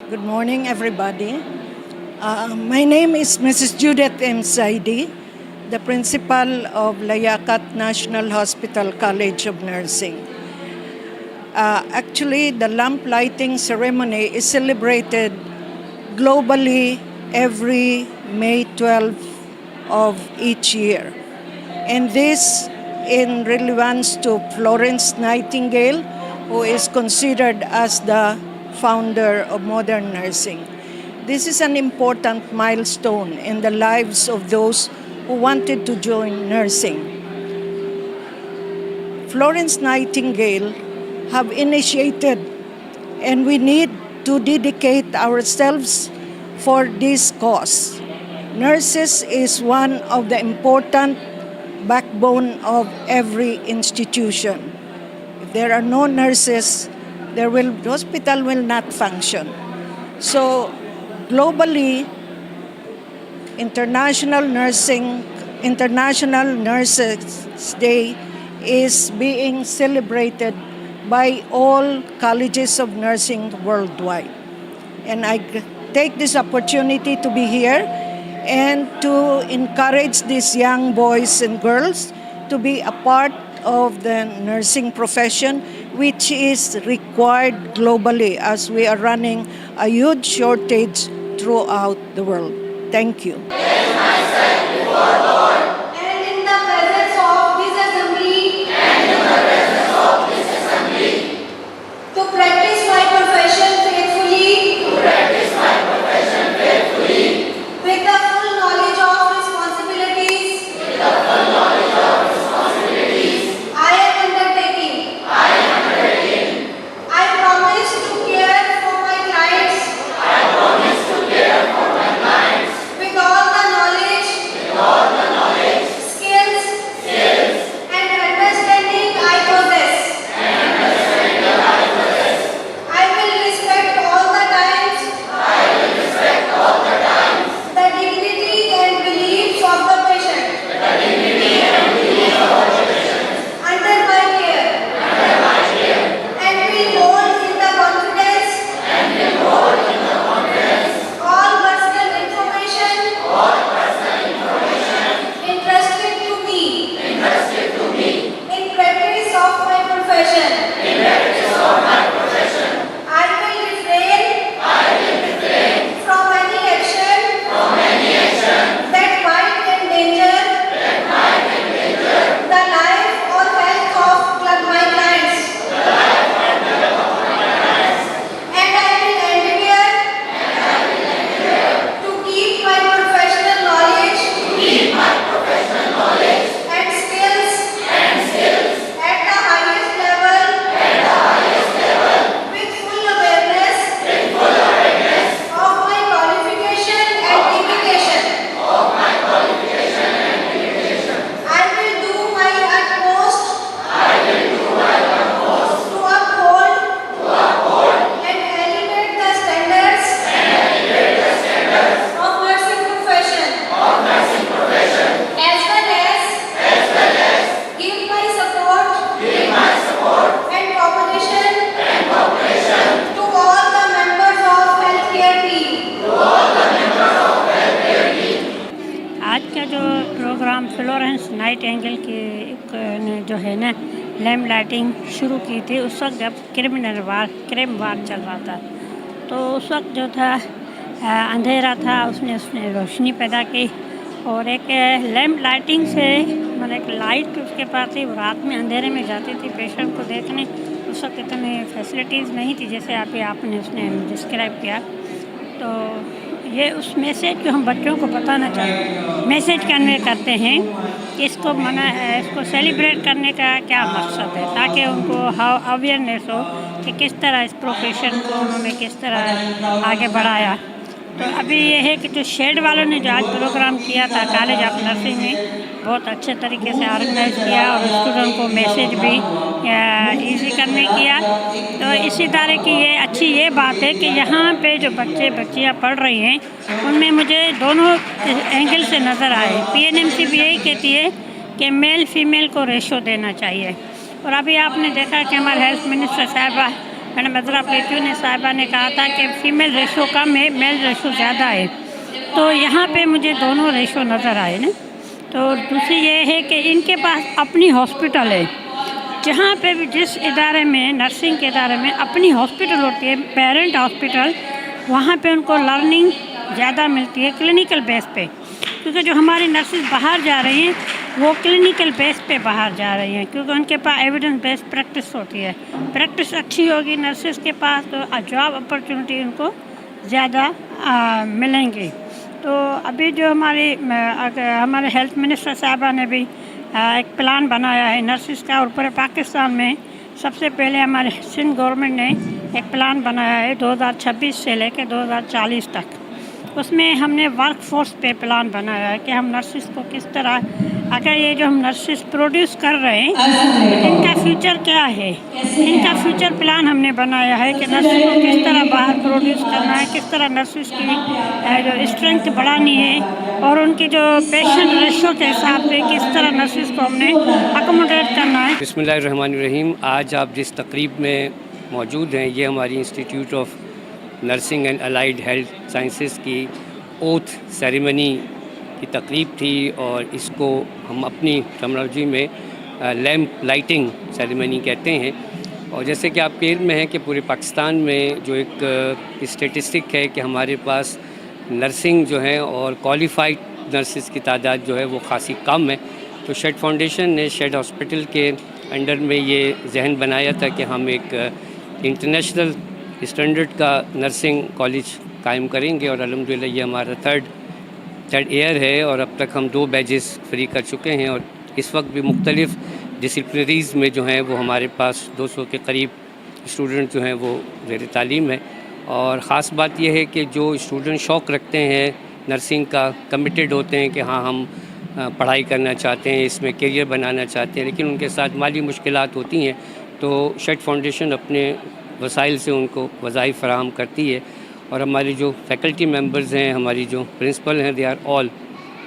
Good morning, everybody. My name is Mrs. Judith M. Saidi, the principal of Layakat National Hospital College of Nursing. Actually, the lamp lighting ceremony is celebrated globally every May 12th of each year. And this in relevance to Florence Nightingale, who is considered as the founder of modern nursing. This is an important milestone in the lives of those who wanted to join nursing. Florence Nightingale have initiated, and we need to dedicate ourselves for this cause. Nurses is one of the important backbone of every institution. If there are no nurses, the hospital will not function. So globally, International Nurses Day is being celebrated by all colleges of nursing worldwide. And I take this opportunity to be here and to encourage these young boys and girls to be a part of the nursing profession, which is required globally as we are running a huge shortage throughout the world. Thank you. And in the presence of this assembly, to practice my profession faithfully, with the full knowledge of responsibilities, I am undertaking. I promise to care for my clients, with all the knowledge, skills, and understanding I possess. I will respect all the times, the dignity and beliefs of the patient, under my care, and will hold in the confidence all personal information entrusted to me in practice of my profession. I will refrain from any action that might endanger the life or health of my clients. And I will endeavor to keep my professional knowledge and skills at the highest level with full awareness of my qualification and dedication. I will do my utmost to uphold and elevate the standards of nursing profession, as well as give my support and cooperation to all the members of healthcare team. आज का जो programme Florence Nightingale की ने जो है ना lamp lighting शुरू की थी, उस वक्त जब क्रेम वार चल रहा था, तो उस वक्त जो था अंधेरा था, उसने रोशनी पैदा की और एक लैम्प लाइटिंग से मतलब एक लाइट उसके पास थी, वो रात में अंधेरे में जाती थी पेशेंट को देखने। उस वक्त इतनी फैसिलिटीज़ नहीं थी जैसे आपने उसने डिस्क्राइब किया। तो ये उस मैसेज को हम बच्चों को बताना चाहते, मैसेज कन्वे करते हैं कि इसको सेलिब्रेट करने का क्या मकसद है, ताकि उनको अवेयरनेस हो कि किस तरह इस प्रोफेशन को उन्होंने किस तरह आगे बढ़ाया। तो अभी ये है कि जो शेड वालों ने जो आज प्रोग्राम किया था कॉलेज ऑफ नर्सिंग में, बहुत अच्छे तरीके से ऑर्गेनाइज किया और स्टूडेंट को मैसेज भी इजी करने किया। तो इसी तरह की ये बात है कि यहाँ पे जो बच्चियाँ पढ़ रही हैं, उनमें मुझे दोनों एंगल से नज़र आए। PNMC भी यही कहती है कि मेल फीमेल को रेशो देना चाहिए। और अभी आपने देखा कि हमारे हेल्थ मिनिस्टर साहबा मैडम अजरा प्लेटू ने साहिबा ने कहा था कि फ़ीमेल रेशो कम है, मेल रेशो ज़्यादा है। तो यहाँ पे मुझे दोनों रेशो नज़र आए ना। तो दूसरी ये है कि इनके पास अपनी हॉस्पिटल है, जहाँ पे भी जिस इदारे में नर्सिंग के इदारे में अपनी हॉस्पिटल होती है, पेरेंट हॉस्पिटल, वहाँ पे उनको लर्निंग ज़्यादा मिलती है क्लिनिकल बेस पे। क्योंकि जो हमारी नर्सेज बाहर जा रही हैं वो क्लिनिकल बेस पे बाहर जा रही हैं, क्योंकि उनके पास एविडेंस बेस्ड प्रैक्टिस होती है। प्रैक्टिस अच्छी होगी नर्सेज के पास तो जॉब अपॉर्चुनिटी उनको ज़्यादा मिलेंगी। तो अभी जो हमारे हेल्थ मिनिस्टर साहबा ने भी एक प्लान बनाया है नर्सिस का, और पूरे पाकिस्तान में सबसे पहले हमारे सिंध गवर्नमेंट ने एक प्लान बनाया है 2026 से लेकर 2040 तक। उसमें हमने वर्क फोर्स पे प्लान बनाया है कि हम नर्सिस को किस तरह, अगर ये जो हम नर्सिस प्रोड्यूस कर रहे हैं इनका फ्यूचर क्या है, इनका फ्यूचर प्लान हमने बनाया है कि नर्सिस को किस तरह बाहर प्रोड्यूस करना है, किस तरह नर्सिस की जो स्ट्रेंथ बढ़ानी है, और उनकी जो पेशेंट रेशो के हिसाब से किस तरह नर्सिस को हमने अकोमोडेट करना है। बिस्मिल्लाहिर्रहमानिर्रहीम। आज आप जिस तकरीब में मौजूद हैं ये हमारी institute of nursing and allied health sciences की ओथ सेरेमनी की तकरीब थी, और इसको हम अपनी टर्मिनोलॉजी में लैम्प लाइटिंग सेरेमनी कहते हैं। और जैसे कि आपके इल्म में है कि पूरे पाकिस्तान में जो एक स्टेटिस्टिक है कि हमारे पास नर्सिंग जो है और क्वालिफाइड नर्सिस की तादाद जो है वो खासी कम है। तो शेड फाउंडेशन ने शेड हॉस्पिटल के अंडर में ये जहन बनाया था कि हम एक इंटरनेशनल स्टैंडर्ड का नर्सिंग कॉलेज कायम करेंगे, और अल्हम्दुलिल्लाह ये हमारा थर्ड ईयर है, और अब तक हम 2 बैचेस फ्री कर चुके हैं। और इस वक्त भी मुख्तलिफ़ डिसिप्लिनरीज़ में जो हैं वो हमारे पास 200 के करीब स्टूडेंट जो हैं वो ज़ेर तालीम है। और ख़ास बात यह है कि जो स्टूडेंट शौक़ रखते हैं नर्सिंग का, कमिटेड होते हैं कि हाँ हम पढ़ाई करना चाहते हैं, इसमें करियर बनाना चाहते हैं, लेकिन उनके साथ माली मुश्किलात होती हैं, तो शेड फाउंडेशन अपने वसाइल से उनको वज़ाइफ फराहम करती है। और हमारी जो फैकल्टी मेंबर्स हैं, हमारी जो प्रिंसिपल हैं, दे आर ऑल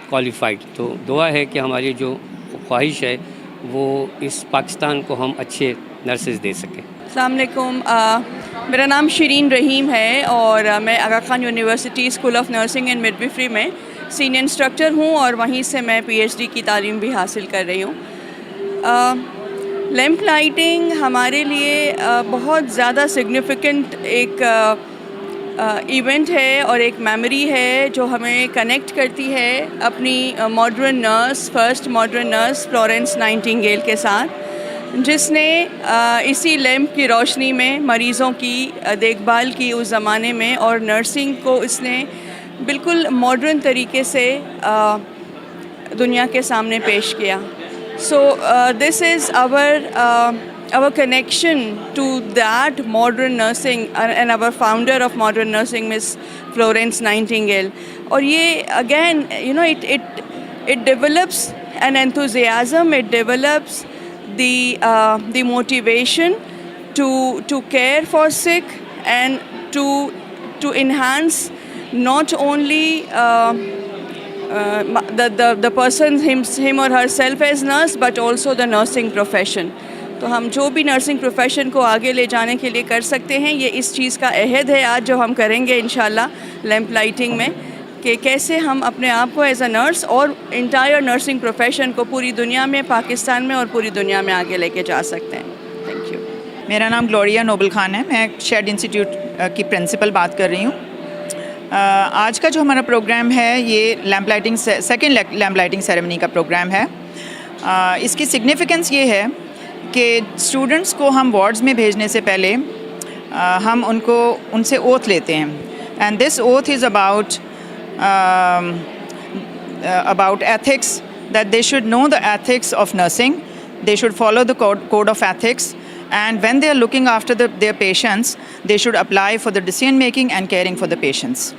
क्वालिफाइड। तो दुआ है कि हमारी जो ख्वाहिश है वो इस पाकिस्तान को हम अच्छे नर्सेज दे सकें। अस्सलाम वालेकुम। मेरा नाम शिरीन रहीम है और मैं Aga Khan university school of nursing and midwifery में सीनियर इंस्ट्रक्टर हूँ, और वहीं से मैं पीएचडी की तालीम भी हासिल कर रही हूँ। लैम्प लाइटिंग हमारे लिए बहुत ज़्यादा सिग्निफिकेंट एक इवेंट है और एक मेमोरी है जो हमें कनेक्ट करती है अपनी modern nurse, first modern nurse Florence Nightingale के साथ, जिसने इसी लैम्प की रोशनी में मरीज़ों की देखभाल की उस ज़माने में, और नर्सिंग को इसने बिल्कुल मॉडर्न तरीके से दुनिया के सामने पेश किया। So this is our connection to that modern nursing and our founder of modern nursing, Miss Florence Nightingale. और ये again, you know, it develops an enthusiasm, it develops the motivation to care for sick and to enhance not only the person him or herself as nurse, but also the nursing profession. तो हम जो भी nursing profession को आगे ले जाने के लिए कर सकते हैं, ये इस चीज़ का अहद है आज जो हम करेंगे इंशाल्लाह लैम्प लाइटिंग में, कि कैसे हम अपने आप को एज अ नर्स और इंटायर नर्सिंग प्रोफेशन को पूरी दुनिया में, पाकिस्तान में और पूरी दुनिया में आगे लेके जा सकते हैं। Thank you. मेरा नाम ग्लोरिया नोबल खान है, मैं शेड इंस्टीट्यूट की प्रिंसिपल बात कर रही हूँ। आज का जो हमारा प्रोग्राम है ये lamp lighting second lamp lighting ceremony का प्रोग्राम है। इसकी सिग्निफिकेंस ये है कि स्टूडेंट्स को हम वार्ड्स में भेजने से पहले हम उनसे ओथ लेते हैं, and this oath is about ethics, that they should know the ethics of nursing, they should follow the code of ethics, and when they are looking after their patients, they should apply for the decision making and caring for the patients.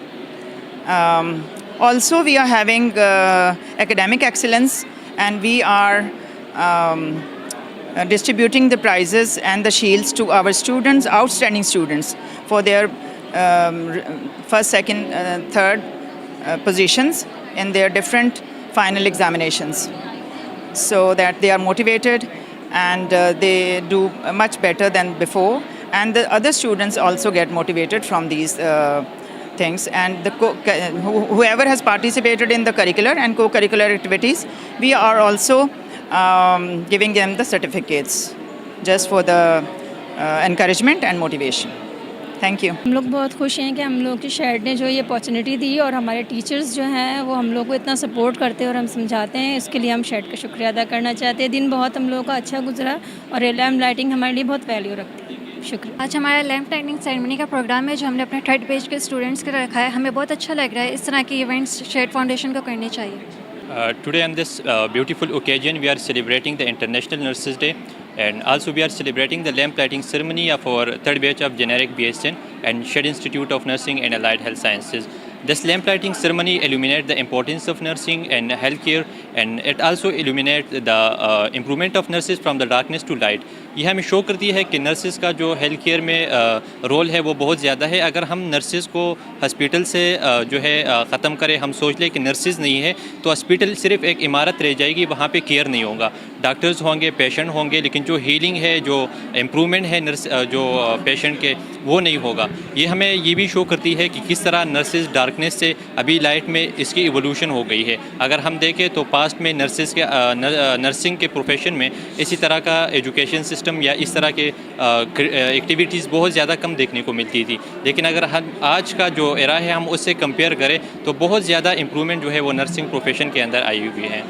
Also we are having academic excellence, and we are distributing the prizes and the shields to our students, outstanding students, for their first, second, third positions in their different final examinations, so that they are motivated and they do much better than before, and the other students also get motivated from these things, and whoever has participated in the curricular and co-curricular activities, we are also giving them the certificates just for the encouragement and motivation. Thank you. हम लोग बहुत खुश हैं कि हम लोग की shade ने जो ये अपॉर्चुनिटी दी और हमारे टीचर्स जो हैं वो हम लोग को इतना सपोर्ट करते हैं और हम समझाते हैं, इसके लिए हम शेड का शुक्रिया अदा करना चाहते हैं। दिन बहुत हम लोगों का अच्छा गुजरा और ये लैम्प लाइटिंग हमारे लिए बहुत वैल्यू रखती है। शुक्रिया। आज हमारा लैम्प लाइटिंग सेरेमनी का प्रोग्राम है जो हमने अपने थर्ड बैच के स्टूडेंट्स का रखा है। हमें बहुत अच्छा लग रहा है, इस तरह के इवेंट्स शेड फाउंडेशन को करने चाहिए। Today on this beautiful occasion, we are celebrating the International Nurses Day, and also we are celebrating the lamp lighting ceremony of our third batch of generic BSN and Shed Institute of Nursing and Allied Health Sciences. This lamp lighting ceremony illuminates the importance of nursing and healthcare, and it also illuminates the improvement of nurses from the darkness to light. ये हमें show करती है कि nurses का जो health care में role है वो बहुत ज़्यादा है। अगर हम नर्सेज़ को हॉस्पिटल से जो है ख़त्म करें, हम सोच लें कि नर्सेज़ नहीं है तो हॉस्पिटल सिर्फ एक इमारत रह जाएगी, वहाँ पे केयर नहीं होगा। डॉक्टर्स होंगे, पेशेंट होंगे, लेकिन जो हीलिंग है, जो इम्प्रूवमेंट है नर्स जो पेशेंट के, वो नहीं होगा। ये हमें ये भी शो करती है कि किस तरह नर्सेज़ डार्कनेस से अभी लाइट में इसकी इवोल्यूशन हो गई है। अगर हम देखें तो पास्ट में नर्सेज़ के नर्सिंग के प्रोफेशन में इसी तरह का एजुकेशन सिस्टम या इस तरह के एक्टिविटीज़ बहुत ज़्यादा कम देखने को मिलती थी, लेकिन अगर हम आज का जो एरा है हम उससे कंपेयर करें तो बहुत ज़्यादा इम्प्रूवमेंट जो है वो नर्सिंग प्रोफेशन के अंदर आई हुई है।